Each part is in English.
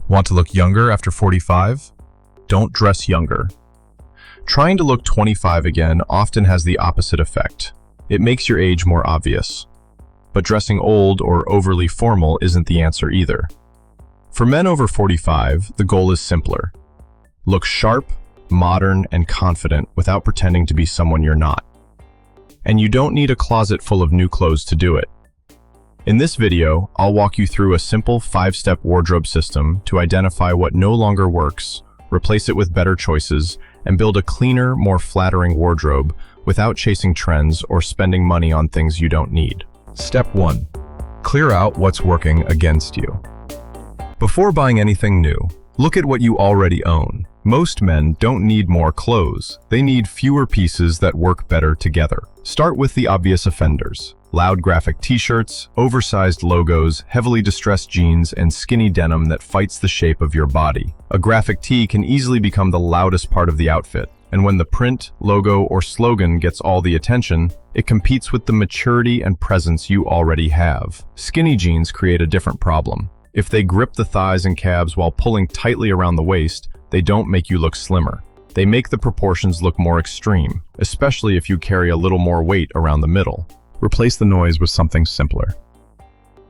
Want to look younger after 45? Don't dress younger. Trying to look 25 again often has the opposite effect. It makes your age more obvious. But dressing old or overly formal isn't the answer either. For men over 45, the goal is simpler. Look sharp, modern, and confident without pretending to be someone you're not. And you don't need a closet full of new clothes to do it. In this video, I'll walk you through a simple 5-step wardrobe system to identify what no longer works, replace it with better choices, and build a cleaner, more flattering wardrobe without chasing trends or spending money on things you don't need. Step 1. Clear out what's working against you. Before buying anything new, look at what you already own. Most men don't need more clothes. They need fewer pieces that work better together. Start with the obvious offenders. Loud graphic t-shirts, oversized logos, heavily distressed jeans, and skinny denim that fights the shape of your body. A graphic tee can easily become the loudest part of the outfit, and when the print, logo, or slogan gets all the attention, it competes with the maturity and presence you already have. Skinny jeans create a different problem. If they grip the thighs and calves while pulling tightly around the waist, they don't make you look slimmer. They make the proportions look more extreme, especially if you carry a little more weight around the middle. Replace the noise with something simpler.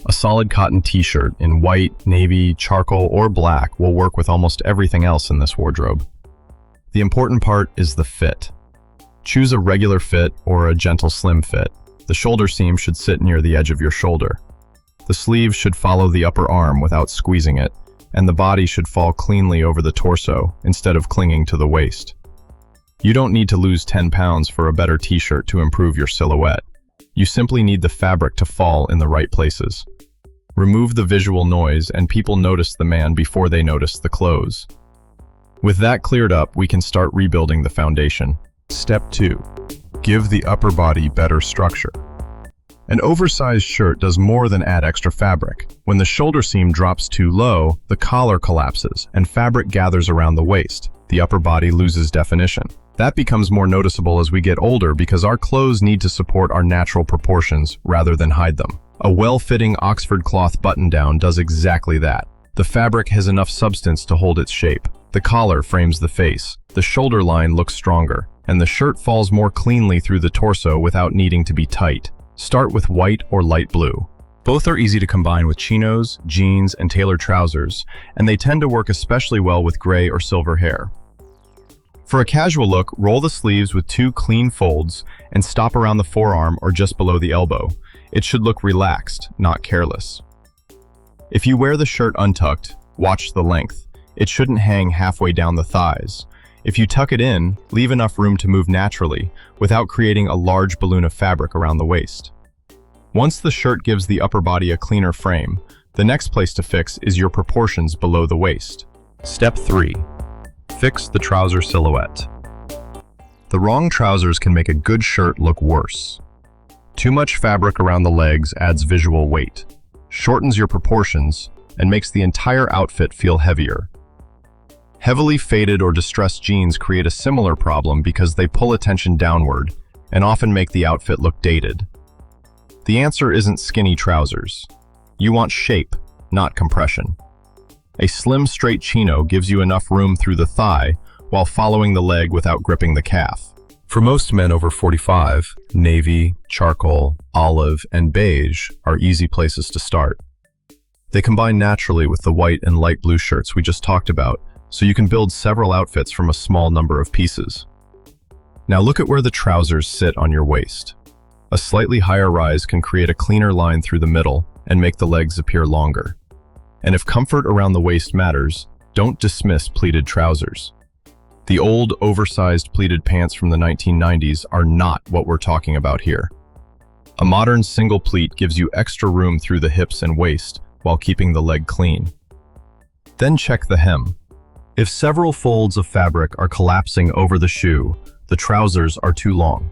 A solid cotton t-shirt in white, navy, charcoal, or black will work with almost everything else in this wardrobe. The important part is the fit. Choose a regular fit or a gentle slim fit. The shoulder seam should sit near the edge of your shoulder. The sleeves should follow the upper arm without squeezing it, and the body should fall cleanly over the torso instead of clinging to the waist. You don't need to lose 10 pounds for a better t-shirt to improve your silhouette. You simply need the fabric to fall in the right places. Remove the visual noise and people notice the man before they notice the clothes. With that cleared up, we can start rebuilding the foundation. Step 2. Give the upper body better structure. An oversized shirt does more than add extra fabric. When the shoulder seam drops too low, the collar collapses and fabric gathers around the waist. The upper body loses definition. That becomes more noticeable as we get older because our clothes need to support our natural proportions rather than hide them. A well-fitting Oxford cloth button-down does exactly that. The fabric has enough substance to hold its shape. The collar frames the face. The shoulder line looks stronger, and the shirt falls more cleanly through the torso without needing to be tight. Start with white or light blue. Both are easy to combine with chinos, jeans, and tailored trousers, and they tend to work especially well with gray or silver hair. For a casual look, roll the sleeves with 2 clean folds and stop around the forearm or just below the elbow. It should look relaxed, not careless. If you wear the shirt untucked, watch the length. It shouldn't hang halfway down the thighs. If you tuck it in, leave enough room to move naturally without creating a large balloon of fabric around the waist. Once the shirt gives the upper body a cleaner frame, the next place to fix is your proportions below the waist. Step 3. Fix the trouser silhouette. The wrong trousers can make a good shirt look worse. Too much fabric around the legs adds visual weight, shortens your proportions, and makes the entire outfit feel heavier. Heavily faded or distressed jeans create a similar problem because they pull attention downward and often make the outfit look dated. The answer isn't skinny trousers. You want shape, not compression. A slim, straight chino gives you enough room through the thigh while following the leg without gripping the calf. For most men over 45, navy, charcoal, olive, and beige are easy places to start. They combine naturally with the white and light blue shirts we just talked about, so you can build several outfits from a small number of pieces. Now look at where the trousers sit on your waist. A slightly higher rise can create a cleaner line through the middle and make the legs appear longer. And if comfort around the waist matters, don't dismiss pleated trousers. The old, oversized pleated pants from the 1990s are not what we're talking about here. A modern single pleat gives you extra room through the hips and waist while keeping the leg clean. Then check the hem. If several folds of fabric are collapsing over the shoe, the trousers are too long.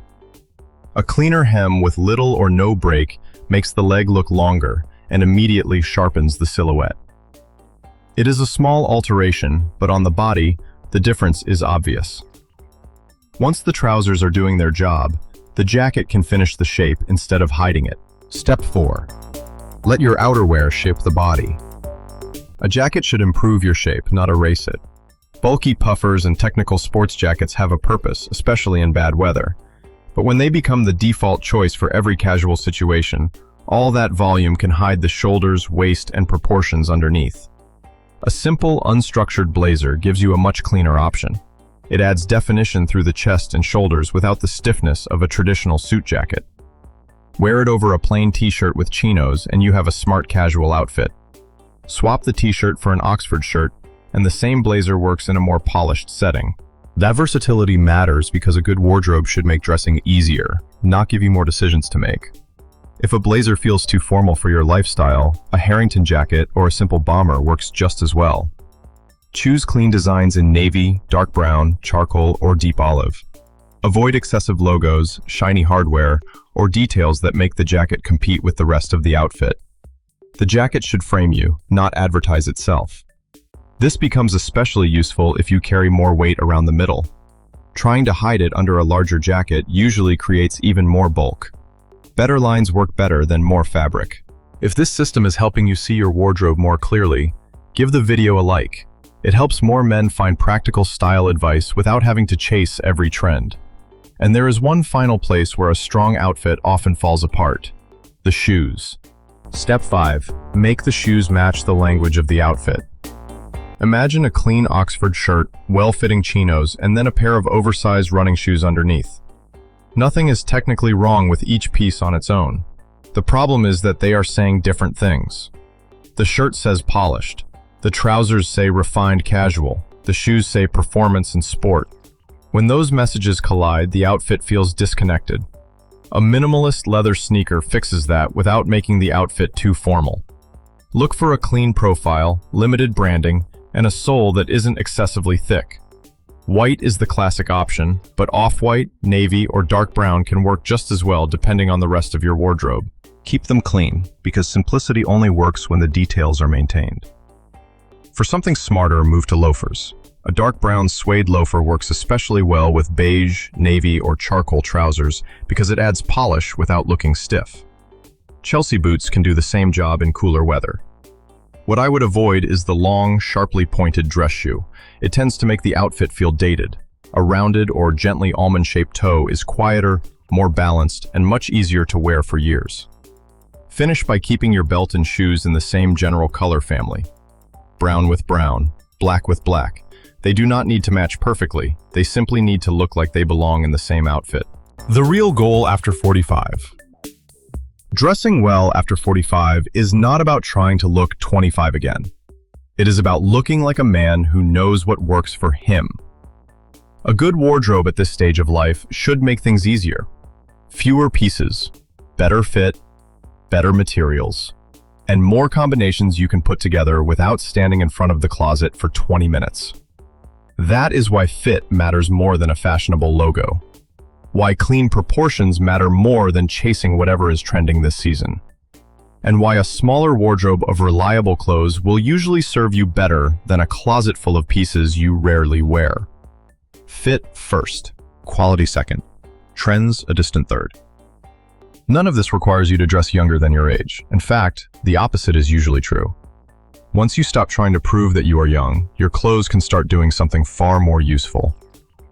A cleaner hem with little or no break makes the leg look longer and immediately sharpens the silhouette. It is a small alteration, but on the body, the difference is obvious. Once the trousers are doing their job, the jacket can finish the shape instead of hiding it. Step 4. Let your outerwear shape the body. A jacket should improve your shape, not erase it. Bulky puffers and technical sports jackets have a purpose, especially in bad weather. But when they become the default choice for every casual situation, all that volume can hide the shoulders, waist, and proportions underneath. A simple, unstructured blazer gives you a much cleaner option. It adds definition through the chest and shoulders without the stiffness of a traditional suit jacket. Wear it over a plain t-shirt with chinos and you have a smart casual outfit. Swap the t-shirt for an Oxford shirt, and the same blazer works in a more polished setting. That versatility matters because a good wardrobe should make dressing easier, not give you more decisions to make. If a blazer feels too formal for your lifestyle, a Harrington jacket or a simple bomber works just as well. Choose clean designs in navy, dark brown, charcoal, or deep olive. Avoid excessive logos, shiny hardware, or details that make the jacket compete with the rest of the outfit. The jacket should frame you, not advertise itself. This becomes especially useful if you carry more weight around the middle. Trying to hide it under a larger jacket usually creates even more bulk. Better lines work better than more fabric. If this system is helping you see your wardrobe more clearly, give the video a like. It helps more men find practical style advice without having to chase every trend. And there is one final place where a strong outfit often falls apart: the shoes. Step 5. Make the shoes match the language of the outfit. Imagine a clean Oxford shirt, well-fitting chinos, and then a pair of oversized running shoes underneath. Nothing is technically wrong with each piece on its own. The problem is that they are saying different things. The shirt says polished. The trousers say refined casual. The shoes say performance and sport. When those messages collide, the outfit feels disconnected. A minimalist leather sneaker fixes that without making the outfit too formal. Look for a clean profile, limited branding, and a sole that isn't excessively thick. White is the classic option, but off-white, navy, or dark brown can work just as well depending on the rest of your wardrobe. Keep them clean, because simplicity only works when the details are maintained. For something smarter, move to loafers. A dark brown suede loafer works especially well with beige, navy, or charcoal trousers because it adds polish without looking stiff. Chelsea boots can do the same job in cooler weather. What I would avoid is the long, sharply pointed dress shoe. It tends to make the outfit feel dated. A rounded or gently almond-shaped toe is quieter, more balanced, and much easier to wear for years. Finish by keeping your belt and shoes in the same general color family. Brown with brown, black with black. They do not need to match perfectly. They simply need to look like they belong in the same outfit. The real goal after 45. Dressing well after 45 is not about trying to look 25 again. It is about looking like a man who knows what works for him. A good wardrobe at this stage of life should make things easier. Fewer pieces, better fit, better materials, and more combinations you can put together without standing in front of the closet for 20 minutes. That is why fit matters more than a fashionable logo. Why clean proportions matter more than chasing whatever is trending this season. And why a smaller wardrobe of reliable clothes will usually serve you better than a closet full of pieces you rarely wear. Fit first, quality second, trends a distant third. None of this requires you to dress younger than your age. In fact, the opposite is usually true. Once you stop trying to prove that you are young, your clothes can start doing something far more useful,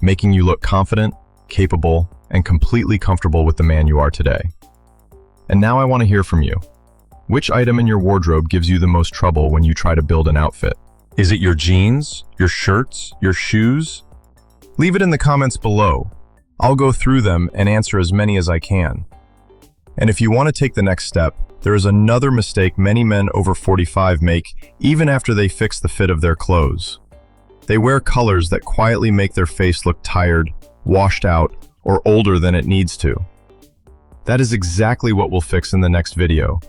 making you look confident, capable, and completely comfortable with the man you are today. And now I want to hear from you. Which item in your wardrobe gives you the most trouble when you try to build an outfit? Is it your jeans, your shirts, your shoes? Leave it in the comments below. I'll go through them and answer as many as I can. And if you want to take the next step, there is another mistake many men over 45 make even after they fix the fit of their clothes. They wear colors that quietly make their face look tired, washed out, or older than it needs to. That is exactly what we'll fix in the next video.